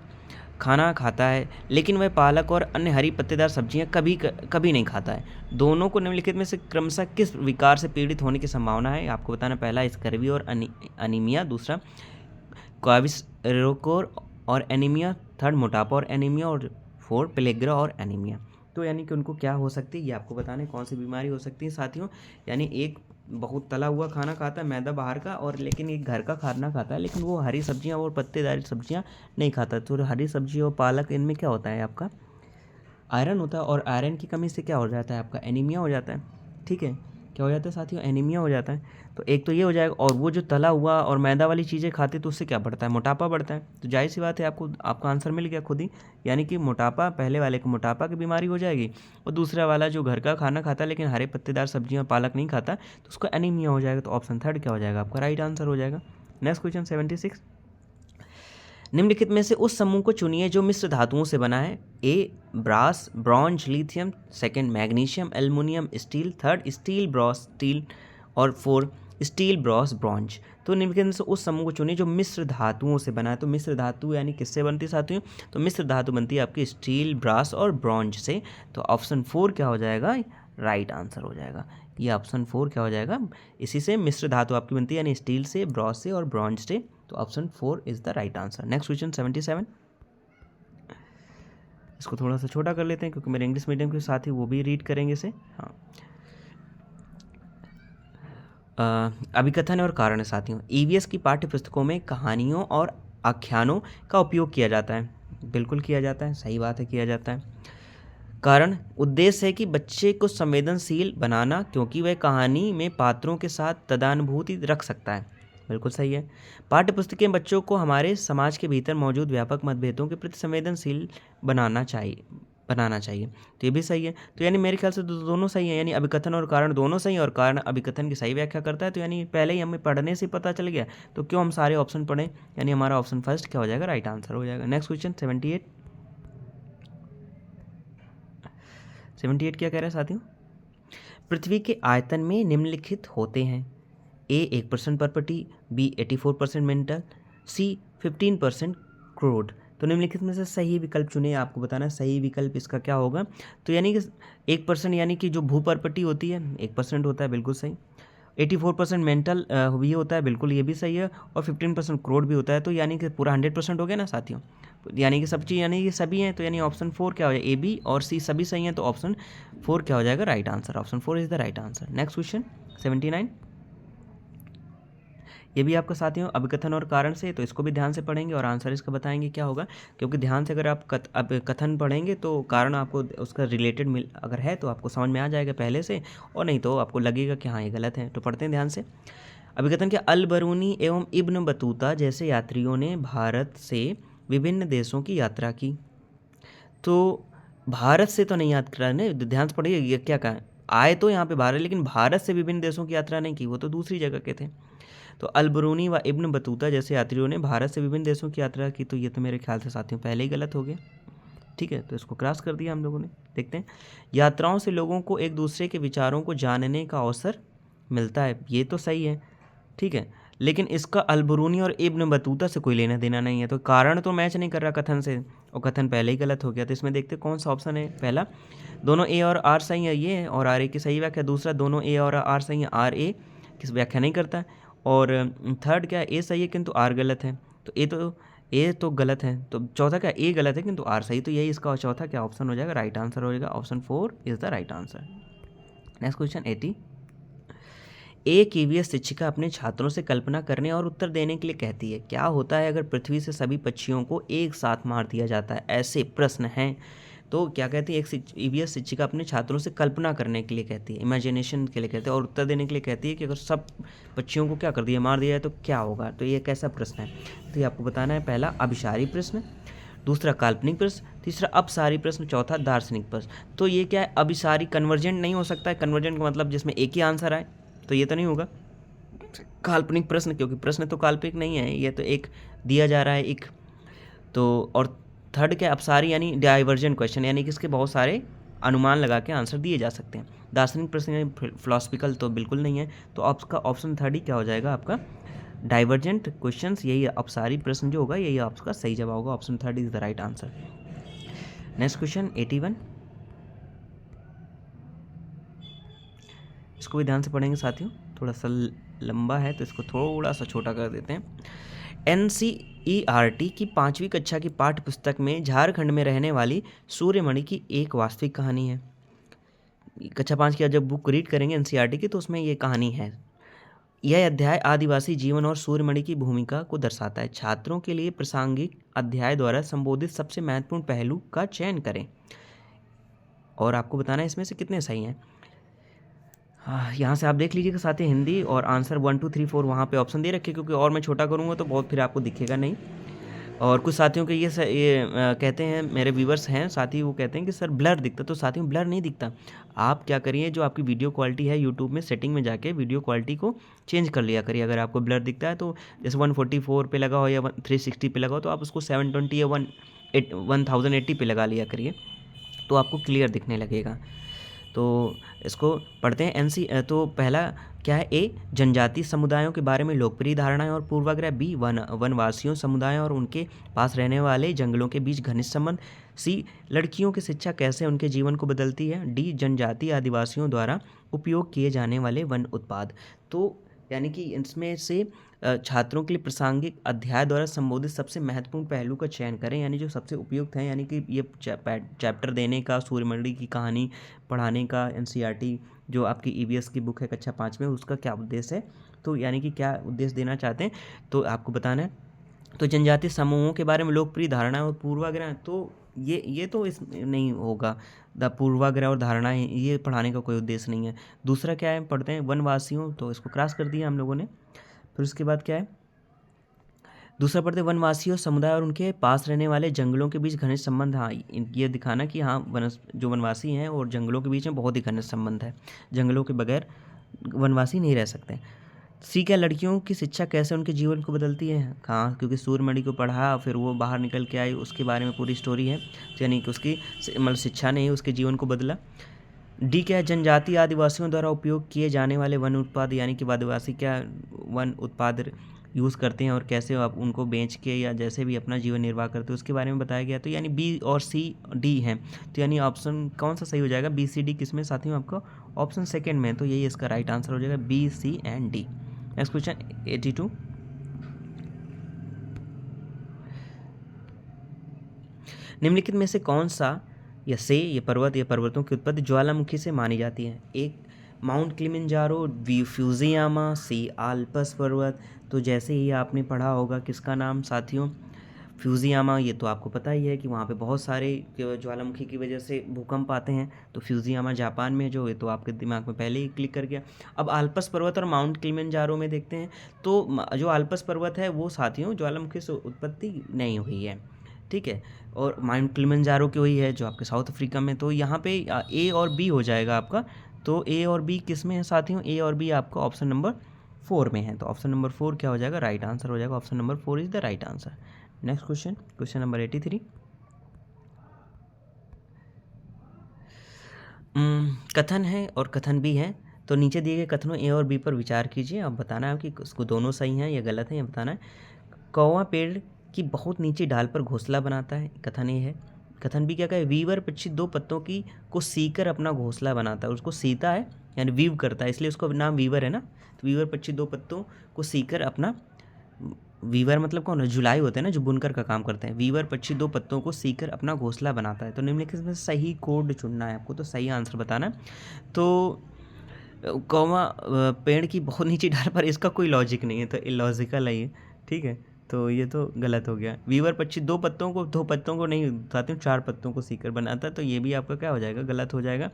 खाना खाता है, लेकिन वह पालक और अन्य हरी पत्तेदार सब्जियां कभी नहीं खाता है। दोनों को निम्नलिखित में से क्रमशः किस विकार से पीड़ित होने की संभावना है आपको बताना। पहला स्कर्वी और अनीमिया, दूसरा क्वाविसरोकोर और एनीमिया, थर्ड मोटापा और एनीमिया, और फोर्थ पेलेग्रा और एनीमिया। तो यानी कि उनको क्या हो सकती है ये आपको बताना है, कौन सी बीमारी हो सकती है साथियों। यानी एक बहुत तला हुआ खाना खाता है मैदा बाहर का, और लेकिन एक घर का खाना खाता है, लेकिन वो हरी सब्जियां और पत्तेदार सब्जियां नहीं खाता। तो हरी सब्जी और पालक इनमें क्या होता है आपका आयरन होता है, और आयरन की कमी से क्या हो जाता है आपका एनीमिया हो जाता है। ठीक है, क्या हो जाता है साथियों, एनीमिया हो जाता है। तो एक तो ये हो जाएगा, और वो जो तला हुआ और मैदा वाली चीज़ें खाते तो उससे क्या बढ़ता है, मोटापा बढ़ता है। तो जाहिर सी बात है आपका आंसर मिल गया खुद ही, यानी कि मोटापा, पहले वाले को मोटापा की बीमारी हो जाएगी, और दूसरा वाला जो घर का खाना खाता है लेकिन हरे पत्तेदार सब्जियां पालक नहीं खाता तो उसको एनीमिया हो जाएगा। तो ऑप्शन थर्ड क्या हो जाएगा आपका राइट आंसर हो जाएगा। Next question 76। निम्नलिखित में से उस समूह को चुनिए जो मिश्र धातुओं से बना है। A brass, bronze, lithium, second magnesium, aluminium, steel, third steel, brass, steel, और फोर स्टील, ब्रॉस, ब्रॉन्ज। तो निम्नलिखित में से उस समूह को चुनिए जो मिश्र धातुओं से बना है। तो मिश्र धातु यानी किससे बनती है साथियों, तो मिश्र धातु बनती है आपकी स्टील, ब्रास और ब्रॉन्ज से। तो ऑप्शन 4 क्या हो जाएगा राइट आंसर हो जाएगा। ये ऑप्शन 4 क्या हो जाएगा, इसी से मिश्र धातु आपकी बनती है, यानी स्टील से, ब्रॉस से और ब्रॉन्ज से। तो option 4 is the right answer. Next question 77। इसको थोड़ा सा छोटा कर लेते हैं क्योंकि मेरे इंग्लिश मीडियम के साथी वो भी रीड करेंगे इसे। हाँ, अभिकथन और कारण है साथियों। ईवीएस की पाठ्य पुस्तकों में कहानियों और आख्यानों का उपयोग किया जाता है। बिल्कुल किया जाता है, सही बात है, किया जाता है। कारण उद्देश्य है कि बच्चे को संवेदनशील बनाना, क्योंकि वह कहानी में पात्रों के साथ तदानुभूति रख सकता है। बिल्कुल सही है। पाठ्य पुस्तकें बच्चों को हमारे समाज के भीतर मौजूद व्यापक मतभेदों के प्रति संवेदनशील बनाना चाहिए। तो ये भी सही है। तो यानी मेरे ख्याल से दोनों सही है, यानी अभिकथन और कारण दोनों सही है, और कारण अभिकथन की सही व्याख्या करता है। तो यानी पहले ही हमें पढ़ने से पता चल गया, तो क्यों हम सारे ऑप्शन पढ़ें, यानी हमारा ऑप्शन फर्स्ट क्या हो जाएगा राइट आंसर हो जाएगा। नेक्स्ट क्वेश्चन 78 क्या कह रहे हैं साथियों। पृथ्वी के आयतन में निम्नलिखित होते हैं। ए 1% पर्पटी, बी 84% मेंटल, सी 15% क्रूड। तो निम्नलिखित में से सही विकल्प चुने, आपको बताना है सही विकल्प इसका क्या होगा। तो यानी कि 1% यानी कि जो भूपर्पटी होती है 1% होता है, बिल्कुल सही। 84% मेंटल भी होता है, बिल्कुल ये भी सही है, और 15% क्रोड भी होता है। तो यानी कि पूरा 100% हो गया ना साथियों, यानी कि सब चीज़ यानी कि सभी हैं। तो यानी ऑप्शन 4 क्या हो जाएगा, ए बी और सी सभी सही हैं। तो ऑप्शन 4 क्या हो जाएगा right answer, option 4 is the right answer. Next question 79। ये भी आपका साथियों अभिकथन और कारण से, तो इसको भी ध्यान से पढ़ेंगे और आंसर इसका बताएंगे क्या होगा, क्योंकि ध्यान से अगर आप कथन पढ़ेंगे तो कारण आपको उसका रिलेटेड अगर है तो आपको समझ में आ जाएगा पहले से, और नहीं तो आपको लगेगा कि हाँ ये गलत है। तो पढ़ते हैं ध्यान से। अभिकथन के अल बरूनी एवं इब्न बतूता जैसे यात्रियों ने भारत से विभिन्न देशों की यात्रा की। तो भारत से तो नहीं यात्रा ने, ध्यान से पढ़िए ये क्या कहा, आए तो यहाँ पे भारत, लेकिन भारत से विभिन्न देशों की यात्रा नहीं की, वो तो दूसरी जगह के थे। तो अल बरूनी व इब्न बतूता जैसे यात्रियों ने भारत से विभिन्न देशों की यात्रा की। तो ये तो मेरे ख्याल से साथियों पहले ही गलत हो गया। ठीक है, तो इसको क्रॉस कर दिया हम लोगों ने। देखते हैं, यात्राओं से लोगों को एक दूसरे के विचारों को जानने का अवसर मिलता है, ये तो सही है। ठीक है, लेकिन इसका अल बरूनी और इब्न बतूता से कोई लेना देना नहीं है। तो कारण तो मैच नहीं कर रहा कथन से, और कथन पहले ही गलत हो गया। तो इसमें देखते कौन सा ऑप्शन है। पहला, दोनों ए और आर सही है, ये है, और आर ए की सही व्याख्या। दूसरा, दोनों ए और आर सही है, आर ए किस व्याख्या नहीं करता है। और थर्ड क्या, ए सही है किंतु आर गलत है। तो ए तो गलत है। तो चौथा क्या, ए गलत है किंतु आर सही। तो यही इसका चौथा क्या ऑप्शन हो जाएगा राइट आंसर हो जाएगा, option 4 is the right answer. Next question 80। एक ईवीएस शिक्षिका अपने छात्रों से कल्पना करने और उत्तर देने के लिए कहती है, क्या होता है अगर पृथ्वी से सभी पक्षियों को एक साथ मार दिया जाता है? ऐसे प्रश्न हैं। तो क्या कहती है, एक ईवीएस शिक्षिका अपने छात्रों से कल्पना करने के लिए कहती है, इमेजिनेशन के लिए कहती है, और उत्तर देने के लिए कहती है कि अगर सब पक्षियों को क्या कर दिया, मार दिया जाए तो क्या होगा। तो ये कैसा प्रश्न है? तो ये आपको बताना है, पहला अभिसारी प्रश्न, दूसरा काल्पनिक प्रश्न, तीसरा अपसारी प्रश्न, चौथा दार्शनिक प्रश्न। तो ये क्या है, अभिसारी कन्वर्जेंट नहीं हो सकता है। कन्वर्जेंट का मतलब जिसमें एक ही आंसर आए, तो ये तो नहीं होगा। काल्पनिक प्रश्न, क्योंकि प्रश्न तो काल्पनिक नहीं है, ये तो एक दिया जा रहा है एक। तो और थर्ड क्या, अपसारी यानी डाइवर्जेंट क्वेश्चन, यानी कि इसके बहुत सारे अनुमान लगा के आंसर दिए जा सकते हैं। दार्शनिक प्रश्न यानी फिलोसफिकल तो बिल्कुल नहीं है। तो आपका ऑप्शन थर्ड ही क्या हो जाएगा, आपका डाइवर्जेंट क्वेश्चंस, यही अपसारी प्रश्न जो होगा यही आपका सही जवाब होगा। Option third is the right answer. Next question 81, इसको भी ध्यान से पढ़ेंगे साथियों, थोड़ा सा लंबा है तो इसको थोड़ा सा छोटा कर देते हैं। NCERT की 5वीं कक्षा की पाठ्य पुस्तक में झारखंड में रहने वाली सूर्यमणि की एक वास्तविक कहानी है। कक्षा 5 की जब बुक रीड करेंगे NCERT की, तो उसमें ये कहानी है। यह अध्याय आदिवासी जीवन और सूर्यमणि की भूमिका को दर्शाता है। छात्रों के लिए प्रासंगिक अध्याय द्वारा संबोधित सबसे महत्वपूर्ण पहलू का चयन करें, और आपको बताना है इसमें से कितने सही हैं। यहाँ से आप देख लीजिएगा साथ ही हिंदी और आंसर 1 2 3 4 वहाँ पे ऑप्शन दे रखे, क्योंकि और मैं छोटा करूँगा तो बहुत फिर आपको दिखेगा नहीं। और कुछ साथियों के ये कहते हैं, मेरे व्यूवर्स हैं साथी, वो कहते हैं कि सर ब्लर दिखता। तो साथियों ब्लर नहीं दिखता। आप क्या करिए, जो आपकी वीडियो क्वालिटी है यूट्यूब में सेटिंग में जाके वीडियो क्वालिटी को चेंज कर लिया करिए। अगर आपको ब्लर दिखता है तो जैसे 144 पे लगा हो या 360 पे लगा हो, तो आप उसको 720 या 1080 पे लगा लिया करिए, तो आपको क्लियर दिखने लगेगा। तो इसको पढ़ते हैं। तो पहला क्या है, ए जनजातीय समुदायों के बारे में लोकप्रिय धारणाएं और पूर्वाग्रह, बी वनवासियों समुदाय और उनके पास रहने वाले जंगलों के बीच घनिष्ठ संबंध, सी लड़कियों की शिक्षा कैसे उनके जीवन को बदलती है, डी जनजातीय आदिवासियों द्वारा उपयोग किए जाने वाले वन उत्पाद। तो यानी कि इसमें से छात्रों के लिए प्रासंगिक अध्याय द्वारा संबोधित सबसे महत्वपूर्ण पहलू का चयन करें, यानी जो सबसे उपयुक्त है, यानी कि ये चैप्टर देने का, सूर्यमंडली की कहानी पढ़ाने का, NCERT जो आपकी EVS की बुक है कक्षा 5 में, उसका क्या उद्देश्य है। तो यानी कि क्या उद्देश्य देना चाहते हैं, तो आपको बताना है। तो जनजातीय समूहों के बारे में लोकप्रिय धारणा और पूर्वाग्रह, तो ये तो इस नहीं होगा, द पूर्वाग्रह और धारणाएं ये पढ़ाने का कोई उद्देश्य नहीं है। दूसरा क्या है, पढ़ते हैं वनवासियों, तो इसको क्रॉस कर दिया हम लोगों ने। फिर उसके बाद क्या है, दूसरा पढ़ते हैं वनवासियों समुदाय और उनके पास रहने वाले जंगलों के बीच घनिष्ठ संबंध। हाँ, ये दिखाना कि हाँ जो वनवासी हैं और जंगलों के बीच में बहुत ही घनिष्ठ संबंध है, जंगलों के बगैर वनवासी नहीं रह सकते। सी क्या, लड़कियों की शिक्षा कैसे उनके जीवन को बदलती है। कहाँ, क्योंकि सूर्यमणि को पढ़ा, फिर वो बाहर निकल के आई, उसके बारे में पूरी स्टोरी है, यानी कि उसकी मतलब शिक्षा ने उसके जीवन को बदला। डी क्या है, जनजातीय आदिवासियों द्वारा उपयोग किए जाने वाले वन उत्पाद, यानी कि आदिवासी क्या वन उत्पाद यूज़ करते हैं और कैसे आप उनको बेच के या जैसे भी अपना जीवन निर्वाह करते हैं उसके बारे में बताया गया। तो यानी बी और सी डी हैं, तो यानी ऑप्शन कौन सा सही हो जाएगा, बी सी डी किस में साथियों, आपका ऑप्शन सेकेंड में, तो यही इसका राइट आंसर हो जाएगा, B C and D. Next question 82, निम्नलिखित में से कौन सा ये पर्वत या पर्वतों की उत्पत्ति ज्वालामुखी से मानी जाती है। एक माउंट किलिमंजारो, फ्यूजियामा, सी आल्पस पर्वत। तो जैसे ही आपने पढ़ा होगा किसका नाम साथियों, फ्यूजियामा, ये तो आपको पता ही है कि वहाँ पे बहुत सारे ज्वालामुखी की वजह से भूकंप आते हैं। तो फ्यूजियामा जापान में जो, ये तो आपके दिमाग में पहले ही क्लिक कर गया। अब आल्पस पर्वत और माउंट किलिमंजारो में देखते हैं, तो जो आल्पस पर्वत है वो साथियों ज्वालामुखी से उत्पत्ति नहीं हुई है, ठीक है, और माउंट किलिमंजारो की हुई है जो आपके साउथ अफ्रीका में। तो यहाँ पे ए और बी हो जाएगा आपका। तो ए और बी किस में है साथियों, ए और बी आपका ऑप्शन नंबर 4 में है। तो ऑप्शन नंबर 4 क्या हो जाएगा, राइट आंसर हो जाएगा। Option number 4 is the right answer. Next question, question number 83, कथन है और कथन भी है। तो नीचे दिए गए कथनों ए और बी पर विचार कीजिए। अब बताना है कि उसको दोनों सही हैं या गलत है, ये बताना है। कौवा पेड़ की बहुत नीचे डाल पर घोंसला बनाता है, कथन ए है। कथन बी क्या कहे, वीवर पक्षी 2 पत्तों की को सीकर अपना घोंसला बनाता है। उसको सीता है यानी वीव करता है, इसलिए उसका नाम वीवर है ना। तो वीवर पक्षी 2 पत्तों को सीकर अपना, वीवर मतलब कौन है, जुलाई होते हैं ना जो बुनकर का काम करते हैं। वीवर पक्षी 2 पत्तों को सीकर अपना घोंसला बनाता है। तो निम्नलिखित में सही कोड चुनना है आपको, तो सही आंसर बताना है। तो कौवा पेड़ की बहुत नीचे डाल पर, इसका कोई लॉजिक नहीं है, तो इलॉजिकल है ये, ठीक है। तो ये तो गलत हो गया। वीवर पक्षी दो पत्तों को नहीं उठाते, 4 पत्तों को सीकर बनाता है, तो ये भी आपका क्या हो जाएगा, गलत हो जाएगा।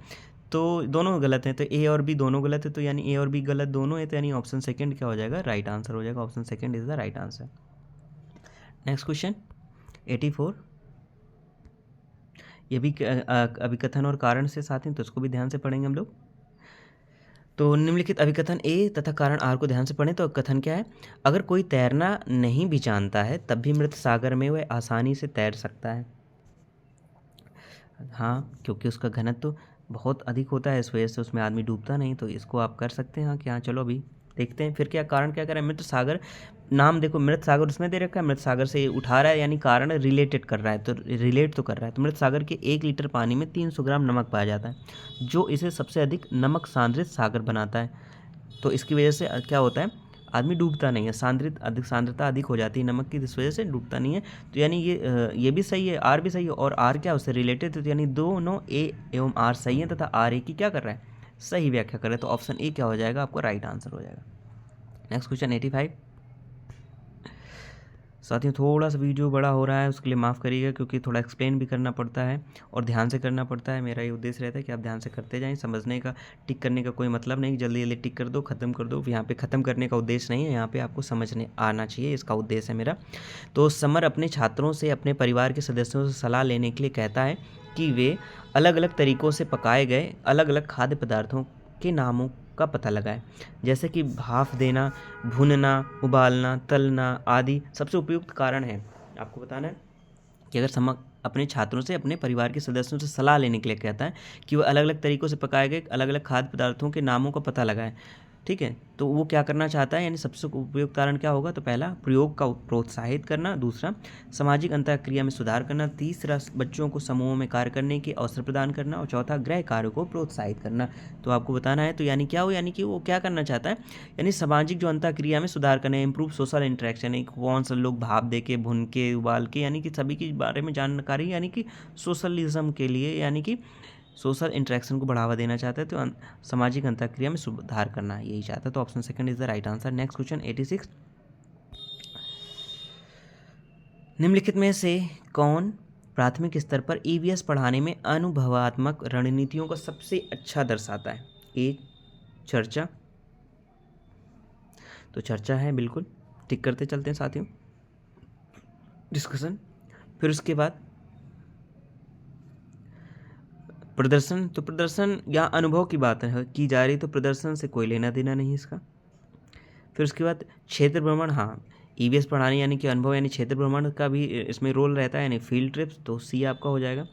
तो दोनों गलत हैं, तो ए और बी दोनों गलत है, तो यानी ए और बी गलत दोनों है, तो यानी ऑप्शन सेकंड क्या हो जाएगा, राइट आंसर हो जाएगा। Option second is the right answer. Next question 84, ये भी अभिकथन और कारण से साथ हैं, तो इसको भी ध्यान से पढ़ेंगे हम लोग। तो निम्नलिखित अभिकथन ए तथा कारण आर को ध्यान से पढ़ें। तो कथन क्या है, अगर कोई तैरना नहीं भी जानता है तब भी मृत सागर में वह आसानी से तैर सकता है। हाँ, क्योंकि उसका घनत्व बहुत अधिक होता है, इस वजह से उसमें आदमी डूबता नहीं, तो इसको आप कर सकते हैं। हाँ कि हाँ, चलो अभी देखते हैं। फिर क्या कारण क्या करें, मृत सागर नाम देखो, मृत सागर उसमें दे रखा है, मृत सागर से उठा रहा है, यानी कारण रिलेटेड कर रहा है, तो रिलेट तो कर रहा है। तो मृत सागर के 1 लीटर पानी में 300 ग्राम नमक पाया जाता है, जो इसे सबसे अधिक नमक सांद्रित सागर बनाता है। तो इसकी वजह से क्या होता है, आदमी डूबता नहीं है, सांद्रता अधिक हो जाती है नमक की, इस वजह से डूबता नहीं है। तो यानी ये भी सही है, आर भी सही है, और आर क्या उससे रिलेटेड है, तो यानी दोनों ए एवं आर सही है, तथा आर ए की क्या कर रहा है, सही व्याख्या कर रहा है। तो ऑप्शन ए क्या हो जाएगा, आपको राइट आंसर हो जाएगा। Next question 85। साथियों थोड़ा सा वीडियो बड़ा हो रहा है, उसके लिए माफ़ करिएगा, क्योंकि थोड़ा एक्सप्लेन भी करना पड़ता है और ध्यान से करना पड़ता है। मेरा ये उद्देश्य रहता है कि आप ध्यान से करते जाएं, समझने का, टिक करने का कोई मतलब नहीं, जल्दी जल्दी टिक कर दो, ख़त्म कर दो। यहाँ पे ख़त्म करने का उद्देश्य नहीं है, यहाँ पे आपको समझने आना चाहिए, इसका उद्देश्य है मेरा। तो समर अपने छात्रों से अपने परिवार के सदस्यों से सलाह लेने के लिए कहता है कि वे अलग अलग तरीक़ों से पकाए गए अलग अलग खाद्य पदार्थों के नामों का पता लगाएं, जैसे कि भाप देना, भूनना, उबालना, तलना आदि। सबसे उपयुक्त कारण है, आपको बताना है कि अगर अपने छात्रों से अपने परिवार के सदस्यों से सलाह लेने के लिए कहता है कि वह अलग अलग तरीक़ों से पकाए गए अलग अलग खाद्य पदार्थों के नामों का पता लगाएं, ठीक है। तो वो क्या करना चाहता है, यानी सबसे उपयुक्त कारण क्या होगा, तो पहला प्रयोग का प्रोत्साहित करना, दूसरा सामाजिक अंतःक्रिया में सुधार करना, तीसरा बच्चों को समूहों में कार्य करने के अवसर प्रदान करना, और चौथा गृह कार्य को प्रोत्साहित करना। तो आपको बताना है, तो यानी क्या हो, यानी कि वो क्या करना चाहता है, यानी सामाजिक जो अंतःक्रिया में सुधार करना है, इम्प्रूव सोशल इंटरेक्शन है, कौन सा लोग भाप दे के, भुन के, उबाल के, यानी कि सभी के बारे में जानकारी, यानी कि सोशलिज्म के लिए, यानी कि सोशल इंटरेक्शन को बढ़ावा देना चाहता है, तो सामाजिक अंतःक्रिया में सुधार करना यही चाहता है। तो option second is the right answer. Next question 86, निम्नलिखित में से कौन प्राथमिक स्तर पर ईवीएस पढ़ाने में अनुभवात्मक रणनीतियों को सबसे अच्छा दर्शाता है। ए चर्चा, तो चर्चा है, बिल्कुल टिक करते चलते हैं साथियों। डिस्कशन, फिर उसके बाद प्रदर्शन, तो प्रदर्शन या अनुभव की बात है की जा रही, तो प्रदर्शन से कोई लेना देना नहीं इसका। फिर उसके बाद क्षेत्र भ्रमण, हाँ ईवीएस पढ़ाने यानी कि अनुभव, यानी क्षेत्र भ्रमण का भी इसमें रोल रहता है, यानी फील्ड ट्रिप्स, तो सी आपका हो जाएगा।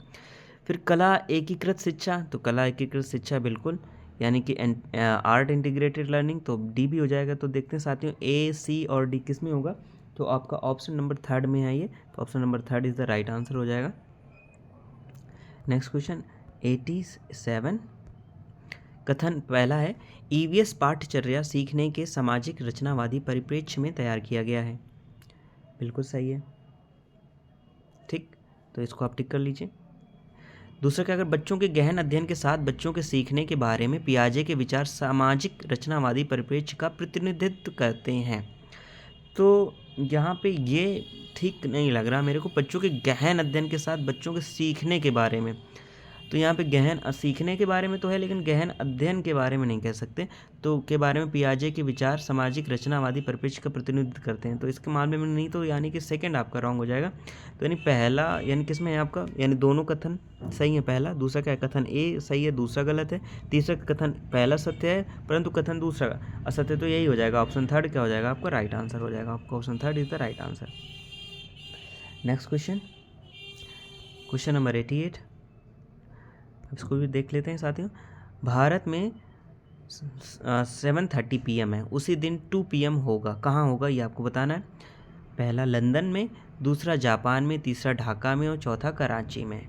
फिर कला एकीकृत शिक्षा, तो कला एकीकृत शिक्षा बिल्कुल, यानी कि आर्ट इंटीग्रेटेड लर्निंग, तो डी भी हो जाएगा। तो देखते हैं साथियों ए, सी और डी किस में होगा, तो आपका ऑप्शन नंबर 3 में है ये, तो option number 3 is the right answer हो जाएगा। नेक्स्ट क्वेश्चन 87, कथन पहला है ईवीएस पाठ्यचर्या सीखने के सामाजिक रचनावादी परिप्रेक्ष्य में तैयार किया गया है, बिल्कुल सही है, ठीक, तो इसको आप टिक कर लीजिए। दूसरा क्या, अगर बच्चों के गहन अध्ययन के साथ बच्चों के सीखने के बारे में पियाजे के विचार सामाजिक रचनावादी परिप्रेक्ष्य का प्रतिनिधित्व करते हैं, तो यहाँ पे ये ठीक नहीं लग रहा मेरे को, बच्चों के गहन अध्ययन के साथ बच्चों के सीखने के बारे में, तो यहाँ पे गहन सीखने के बारे में तो है, लेकिन गहन अध्ययन के बारे में नहीं कह सकते, तो के बारे में पियाजे के विचार सामाजिक रचनावादी परिप्रेक्ष्य का प्रतिनिधित्व करते हैं, तो इसके मामले में नहीं, तो यानी कि सेकंड आपका रॉन्ग हो जाएगा। तो यानी पहला, यानी किस में है आपका, यानी दोनों कथन सही है, पहला, दूसरा क्या है, कथन ए सही है, दूसरा गलत है, तीसरा कथन पहला सत्य है परंतु कथन दूसरा असत्य, तो यही हो जाएगा। ऑप्शन 3 क्या हो जाएगा, आपका राइट आंसर हो जाएगा, आपका option 3 is the right answer. Next question, question number 88, इसको भी देख लेते हैं साथियों। भारत में 7:30 PM है, उसी दिन 2 PM होगा, कहाँ होगा ये आपको बताना है। पहला लंदन में, दूसरा जापान में, तीसरा ढाका में और चौथा कराची में।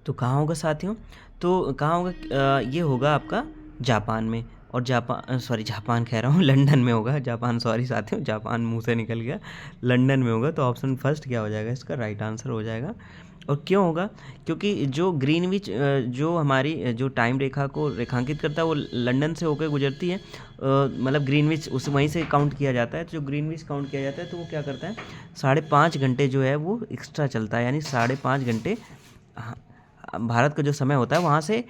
तो कहाँ होगा साथियों, तो कहाँ होगा, ये होगा आपका जापान में। और जापान कह रहा हूँ, लंदन में होगा। जापान, सॉरी साथियों, जापान मुंह से निकल गया, लंदन में होगा। तो ऑप्शन फर्स्ट क्या हो जाएगा, इसका राइट आंसर हो जाएगा। और क्यों होगा, क्योंकि जो ग्रीनविच जो हमारी जो टाइम रेखा को रेखांकित करता है वो लंदन से होकर गुजरती है, मतलब ग्रीनविच उस वहीं से काउंट किया जाता है। तो जो ग्रीनविच काउंट किया जाता है तो वो क्या करता है, 5.5 घंटे जो है वो एक्स्ट्रा चलता है, यानी 5.5 घंटे भारत का जो समय होता है वहाँ से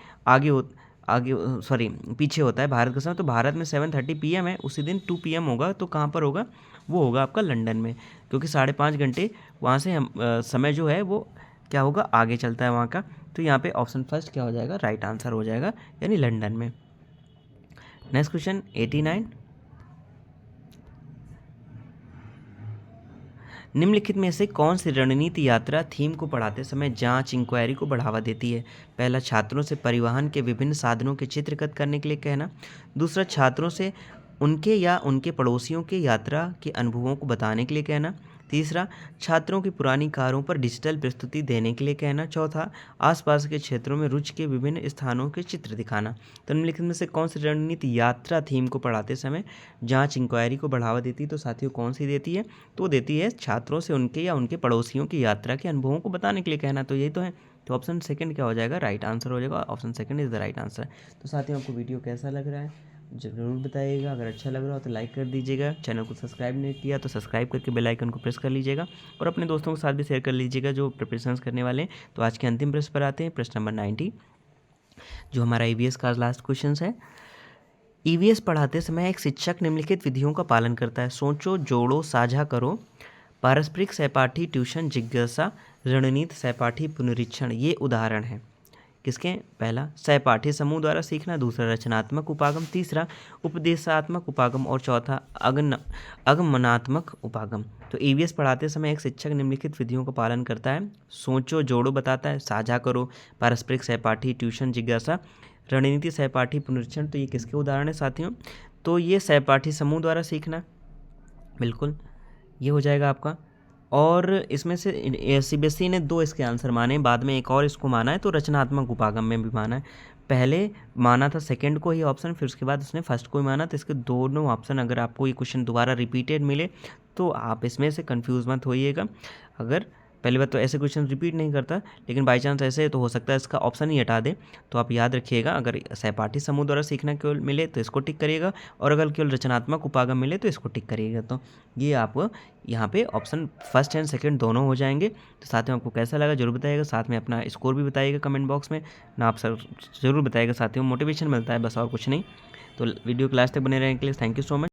पीछे होता है भारत का समय। तो भारत में 7:30 PM है, उसी दिन 2 PM होगा। तो कहाँ पर होगा, वो होगा आपका लंदन में, क्योंकि 5.5 घंटे वहाँ से हम समय जो है वो क्या होगा, आगे चलता है वहाँ का। तो यहाँ पे ऑप्शन फर्स्ट क्या हो जाएगा, राइट आंसर हो जाएगा, यानी लंदन में। नेक्स्ट क्वेश्चन 89, निम्नलिखित में से कौन सी रणनीति यात्रा थीम को पढ़ाते समय जांच इंक्वायरी को बढ़ावा देती है? पहला, छात्रों से परिवहन के विभिन्न साधनों के चित्रगत करने के लिए कहना। दूसरा, छात्रों से उनके या उनके पड़ोसियों के यात्रा के अनुभवों को बताने के लिए कहना। तीसरा, छात्रों की पुरानी कारों पर डिजिटल प्रस्तुति देने के लिए कहना। चौथा, आसपास के क्षेत्रों में रुचि के विभिन्न स्थानों के चित्र दिखाना। तो निम्नलिखित में से कौन सी रणनीति यात्रा थीम को पढ़ाते समय जांच इंक्वायरी को बढ़ावा देती है? तो साथियों कौन सी देती है, तो देती है छात्रों से उनके या उनके पड़ोसियों की यात्रा के अनुभवों को बताने के लिए कहना। तो यही तो है। तो ऑप्शन सेकंड क्या हो जाएगा, राइट आंसर हो जाएगा। Option second is the right answer. तो साथियों आपको वीडियो कैसा लग रहा है ज़रूर बताइएगा। अगर अच्छा लग रहा हो तो लाइक कर दीजिएगा। चैनल को सब्सक्राइब नहीं किया तो सब्सक्राइब करके बेल आइकन को प्रेस कर लीजिएगा और अपने दोस्तों के साथ भी शेयर कर लीजिएगा जो प्रिपरेशंस करने वाले हैं। तो आज के अंतिम प्रश्न पर आते हैं, प्रश्न नंबर 90, जो हमारा EVS का लास्ट क्वेश्चन है। EVS पढ़ाते समय एक शिक्षक निम्नलिखित विधियों का पालन करता है: सोचो, जोड़ो, साझा करो, पारस्परिक सहपाठी ट्यूशन जिज्ञासा, रणनीति सहपाठी पुनरीक्षण। ये उदाहरण है किसके? पहला, सहपाठी समूह द्वारा सीखना। दूसरा, रचनात्मक उपागम। तीसरा, उपदेशात्मक उपागम। और चौथा, आगमनात्मक उपागम। तो EVS पढ़ाते समय एक शिक्षक निम्नलिखित विधियों का पालन करता है: सोचो, जोड़ो बताता है, साझा करो, पारस्परिक सहपाठी ट्यूशन जिज्ञासा, रणनीति सहपाठी पुनरीक्षण। तो ये किसके उदाहरण है साथियों? तो ये सहपाठी समूह द्वारा सीखना, बिल्कुल ये हो जाएगा आपका। और इसमें से CBSE ने 2 इसके आंसर माने, बाद में एक और इसको माना है। तो रचनात्मक उपागम में भी माना है, पहले माना था सेकंड को ही ऑप्शन, फिर उसके बाद उसने फर्स्ट को ही माना। तो इसके दोनों ऑप्शन, अगर आपको ये क्वेश्चन दोबारा रिपीटेड मिले तो आप इसमें से कंफ्यूज मत होइएगा। अगर पहली बात तो ऐसे क्वेश्चन रिपीट नहीं करता, लेकिन बाई चांस ऐसे तो हो सकता है इसका ऑप्शन ही हटा दे। तो आप याद रखिएगा, अगर सहपाठी समूह द्वारा सीखना केवल मिले तो इसको टिक करिएगा, और अगर केवल रचनात्मक उपागम मिले तो इसको टिक करिएगा। तो ये आप यहाँ पे ऑप्शन फर्स्ट एंड सेकंड दोनों हो जाएंगे। तो साथियों आपको कैसा लगा जरूर बताइएगा, साथ में अपना स्कोर भी बताइएगा कमेंट बॉक्स में ना। आप सर जरूर बताइएगा साथियों, मोटिवेशन मिलता है बस, और कुछ नहीं। तो वीडियो क्लास तक बने रहने के लिए थैंक यू सो मच।